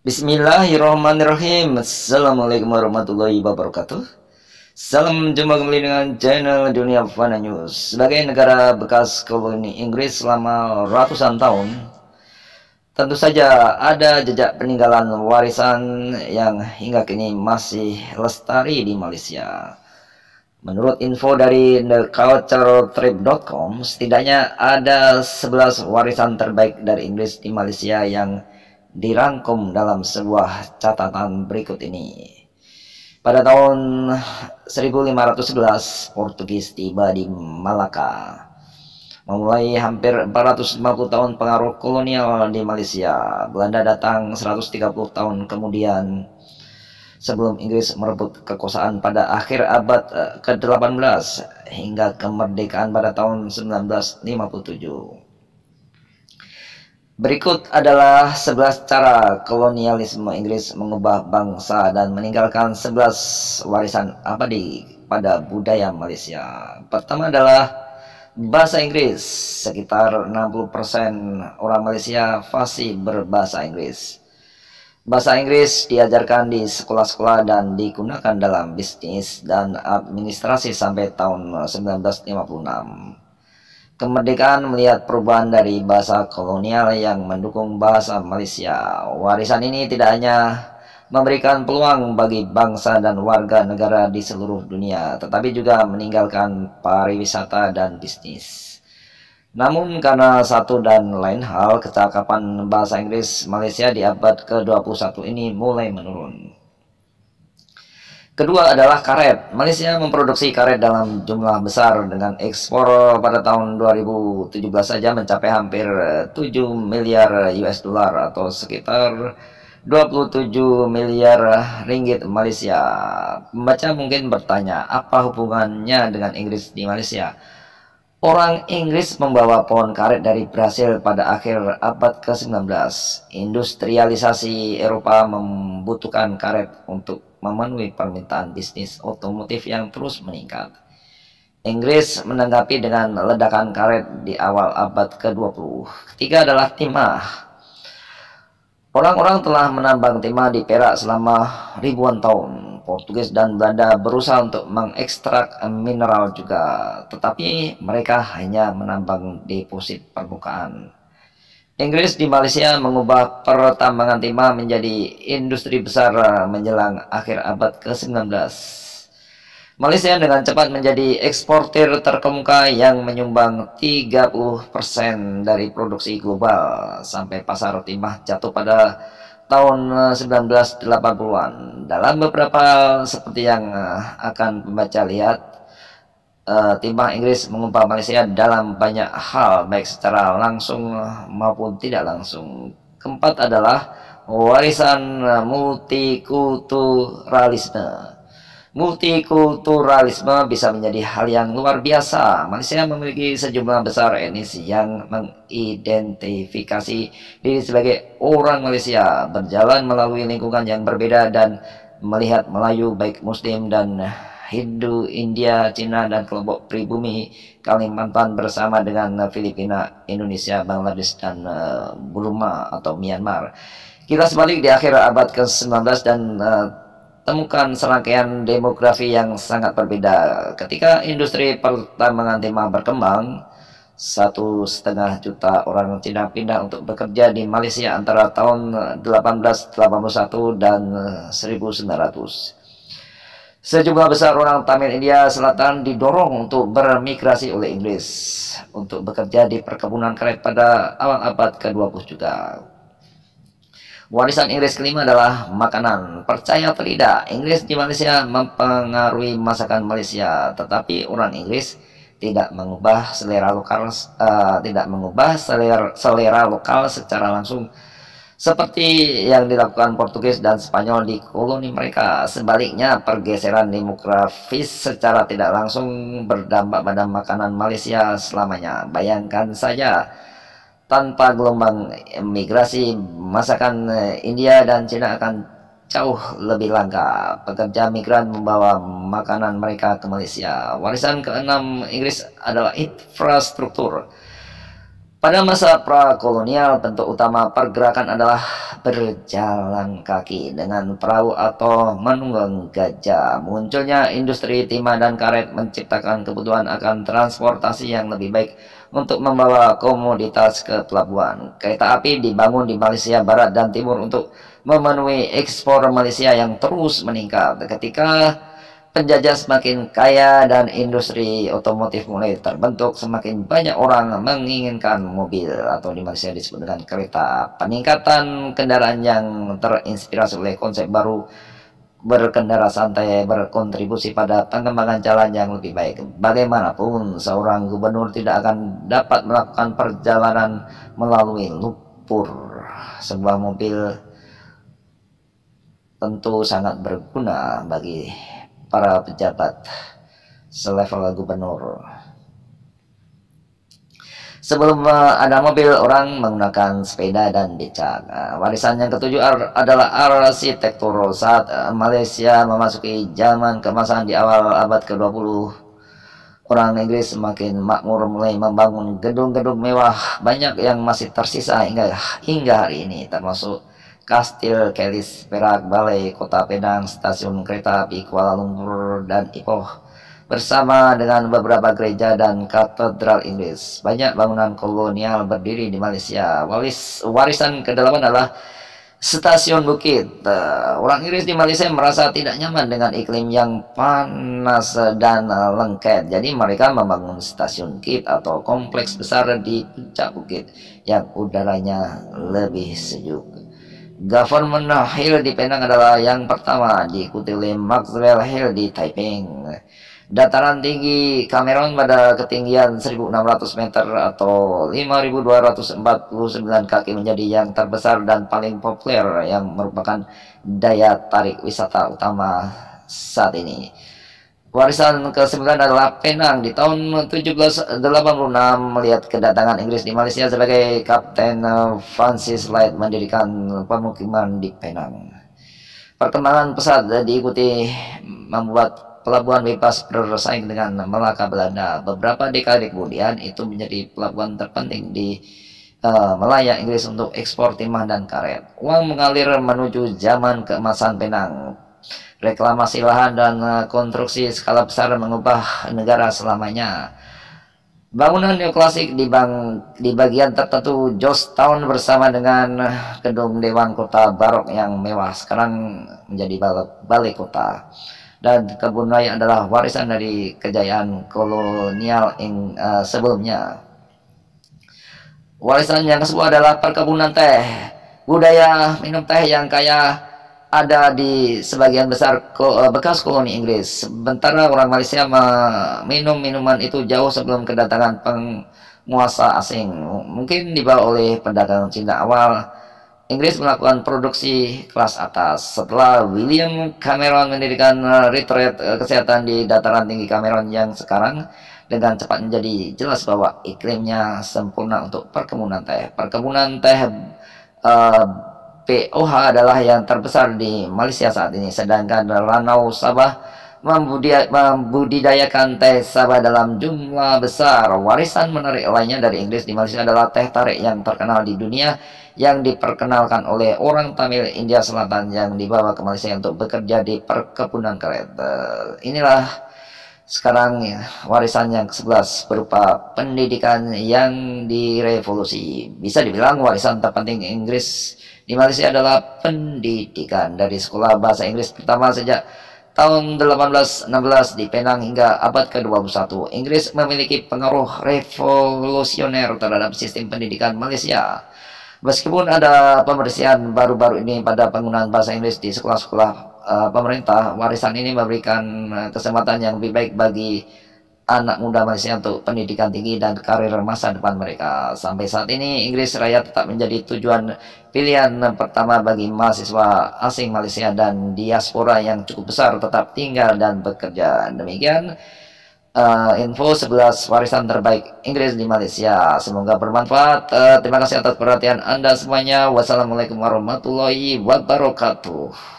Bismillahirrahmanirrahim. Assalamualaikum warahmatullahi wabarakatuh. Salam jumpa kembali dengan channel Dunia Fana News. Sebagai negara bekas koloni Inggris selama ratusan tahun, tentu saja ada jejak peninggalan warisan yang hingga kini masih lestari di Malaysia. Menurut info dari theculturetrip.com, setidaknya ada 11 warisan terbaik dari Inggris di Malaysia yang dirangkum dalam sebuah catatan berikut ini. Pada tahun 1511, Portugis tiba di Malaka. Memulai hampir 450 tahun pengaruh kolonial di Malaysia, Belanda datang 130 tahun kemudian sebelum Inggris merebut kekuasaan pada akhir abad ke-18 hingga kemerdekaan pada tahun 1957. Berikut adalah 11 cara kolonialisme Inggris mengubah bangsa dan meninggalkan 11 warisan abadi pada budaya Malaysia. Pertama adalah bahasa Inggris. Sekitar 60% orang Malaysia fasih berbahasa Inggris. Bahasa Inggris diajarkan di sekolah-sekolah dan digunakan dalam bisnis dan administrasi sampai tahun 1956. Kemerdekaan melihat perubahan dari bahasa kolonial yang mendukung bahasa Malaysia. Warisan ini tidak hanya memberikan peluang bagi bangsa dan warga negara di seluruh dunia, tetapi juga meninggalkan pariwisata dan bisnis. Namun karena satu dan lain hal, kecakapan bahasa Inggris Malaysia di abad ke-21 ini mulai menurun. Kedua adalah karet. Malaysia memproduksi karet dalam jumlah besar dengan ekspor pada tahun 2017 saja mencapai hampir 7 miliar US dollar atau sekitar 27 miliar ringgit Malaysia. Pembaca mungkin bertanya, apa hubungannya dengan Inggris di Malaysia? Orang Inggris membawa pohon karet dari Brasil pada akhir abad ke-19. Industrialisasi Eropa membutuhkan karet untuk memenuhi permintaan bisnis otomotif yang terus meningkat. Inggris menanggapi dengan ledakan karet di awal abad ke-20. Ketiga adalah timah. Orang-orang telah menambang timah di Perak selama ribuan tahun. Portugis dan Belanda berusaha untuk mengekstrak mineral juga, tetapi mereka hanya menambang deposit permukaan. Inggris di Malaysia mengubah pertambangan timah menjadi industri besar menjelang akhir abad ke-19. Malaysia dengan cepat menjadi eksportir terkemuka yang menyumbang 30% dari produksi global sampai pasar timah jatuh pada tahun 1980-an. Dalam beberapa seperti yang akan pembaca lihat, timah Inggris mengubah Malaysia dalam banyak hal, baik secara langsung maupun tidak langsung. Keempat adalah warisan multikulturalisme. Multikulturalisme bisa menjadi hal yang luar biasa. Malaysia memiliki sejumlah besar etnis yang mengidentifikasi diri sebagai orang Malaysia, berjalan melalui lingkungan yang berbeda dan melihat Melayu baik Muslim dan Hindu, India, Cina, dan kelompok pribumi Kalimantan bersama dengan Filipina, Indonesia, Bangladesh, dan Burma atau Myanmar. Kita sebalik di akhir abad ke-19 dan temukan serangkaian demografi yang sangat berbeda. Ketika industri pertambangan timah berkembang, 1,5 juta orang Cina pindah untuk bekerja di Malaysia antara tahun 1881 dan 1900. Sejumlah besar orang Tamil India Selatan didorong untuk bermigrasi oleh Inggris untuk bekerja di perkebunan karet pada awal abad ke-20 juga. Warisan Inggris kelima adalah makanan. Percaya atau tidak, Inggris di Malaysia mempengaruhi masakan Malaysia, tetapi orang Inggris tidak mengubah selera lokal, selera lokal secara langsung seperti yang dilakukan Portugis dan Spanyol di koloni mereka. Sebaliknya, pergeseran demografis secara tidak langsung berdampak pada makanan Malaysia selamanya. Bayangkan saja, tanpa gelombang migrasi, masakan India dan Cina akan jauh lebih langka. Pekerja migran membawa makanan mereka ke Malaysia. Warisan keenam Inggris adalah infrastruktur. Pada masa prakolonial, bentuk utama pergerakan adalah berjalan kaki dengan perahu atau menunggang gajah. Munculnya industri timah dan karet menciptakan kebutuhan akan transportasi yang lebih baik untuk membawa komoditas ke pelabuhan. Kereta api dibangun di Malaysia Barat dan Timur untuk memenuhi ekspor Malaysia yang terus meningkat. Ketika penjajah semakin kaya dan industri otomotif mulai terbentuk, semakin banyak orang menginginkan mobil atau di Malaysia disebut dengan kereta. Peningkatan kendaraan yang terinspirasi oleh konsep baru berkendara santai berkontribusi pada pengembangan jalan yang lebih baik. Bagaimanapun, seorang gubernur tidak akan dapat melakukan perjalanan melalui lumpur. Sebuah mobil tentu sangat berguna bagi para pejabat selevel gubernur. Sebelum ada mobil, orang menggunakan sepeda dan becak. Warisan yang ketujuh adalah arsitektur. Saat Malaysia memasuki zaman keemasan di awal abad ke-20, orang Inggris semakin makmur, mulai membangun gedung-gedung mewah. Banyak yang masih tersisa hingga hari ini, termasuk Kastil Kelis, Perak, Balai Kota Penang, stasiun kereta api Kuala Lumpur, dan Ipoh, bersama dengan beberapa gereja dan katedral Inggris. Banyak bangunan kolonial berdiri di Malaysia. Warisan ke-8 adalah stasiun bukit. Orang Inggris di Malaysia merasa tidak nyaman dengan iklim yang panas dan lengket. Jadi mereka membangun stasiun bukit atau kompleks besar di puncak bukit yang udaranya lebih sejuk. Government Hill di Penang adalah yang pertama, diikuti oleh Maxwell Hill di Taiping. Dataran tinggi Cameron pada ketinggian 1.600 meter atau 5.249 kaki menjadi yang terbesar dan paling populer, yang merupakan daya tarik wisata utama saat ini. Warisan ke-9 adalah Penang. Di tahun 1786 melihat kedatangan Inggris di Malaysia sebagai Kapten Francis Light mendirikan pemukiman di Penang. Perkembangan pesat diikuti membuat pelabuhan bebas bersaing dengan Melaka Belanda. Beberapa dekade kemudian itu menjadi pelabuhan terpenting di Malaya Inggris untuk ekspor timah dan karet. Uang mengalir menuju zaman keemasan Penang. Reklamasi lahan dan konstruksi skala besar mengubah negara selamanya. Bangunan neoklasik di bagian tertentu Georgetown bersama dengan gedung Dewan Kota Barok yang mewah sekarang menjadi balai kota. Dan kebun raya adalah warisan dari kejayaan kolonial sebelumnya. Warisan yang ke-10 adalah perkebunan teh. Budaya minum teh yang kaya ada di sebagian besar bekas koloni Inggris. Sementara orang Malaysia meminum minuman itu jauh sebelum kedatangan penguasa asing. Mungkin dibawa oleh pedagang Cina awal. Inggris melakukan produksi kelas atas. Setelah William Cameron mendirikan retreat kesehatan di dataran tinggi Cameron yang sekarang dengan cepat menjadi jelas bahwa iklimnya sempurna untuk perkebunan teh. Perkebunan teh POH adalah yang terbesar di Malaysia saat ini, sedangkan Lanao Sabah membudidayakan teh Sabah dalam jumlah besar. Warisan menarik lainnya dari Inggris di Malaysia adalah teh tarik yang terkenal di dunia, yang diperkenalkan oleh orang Tamil India Selatan yang dibawa ke Malaysia untuk bekerja di perkebunan karet. Inilah sekarang warisan yang ke-11 berupa pendidikan yang direvolusi. Bisa dibilang warisan terpenting Inggris di Malaysia adalah pendidikan. Dari sekolah bahasa Inggris pertama sejak tahun 1816 di Penang hingga abad ke-21, Inggris memiliki pengaruh revolusioner terhadap sistem pendidikan Malaysia. Meskipun ada pembersihan baru-baru ini pada penggunaan bahasa Inggris di sekolah-sekolah pemerintah, warisan ini memberikan kesempatan yang lebih baik bagi anak muda Malaysia untuk pendidikan tinggi dan karir masa depan mereka. Sampai saat ini, Inggris Raya tetap menjadi tujuan pilihan pertama bagi mahasiswa asing Malaysia dan diaspora yang cukup besar tetap tinggal dan bekerja. Demikian info 11 warisan terbaik Inggris di Malaysia. Semoga bermanfaat. Terima kasih atas perhatian Anda semuanya. Wassalamualaikum warahmatullahi wabarakatuh.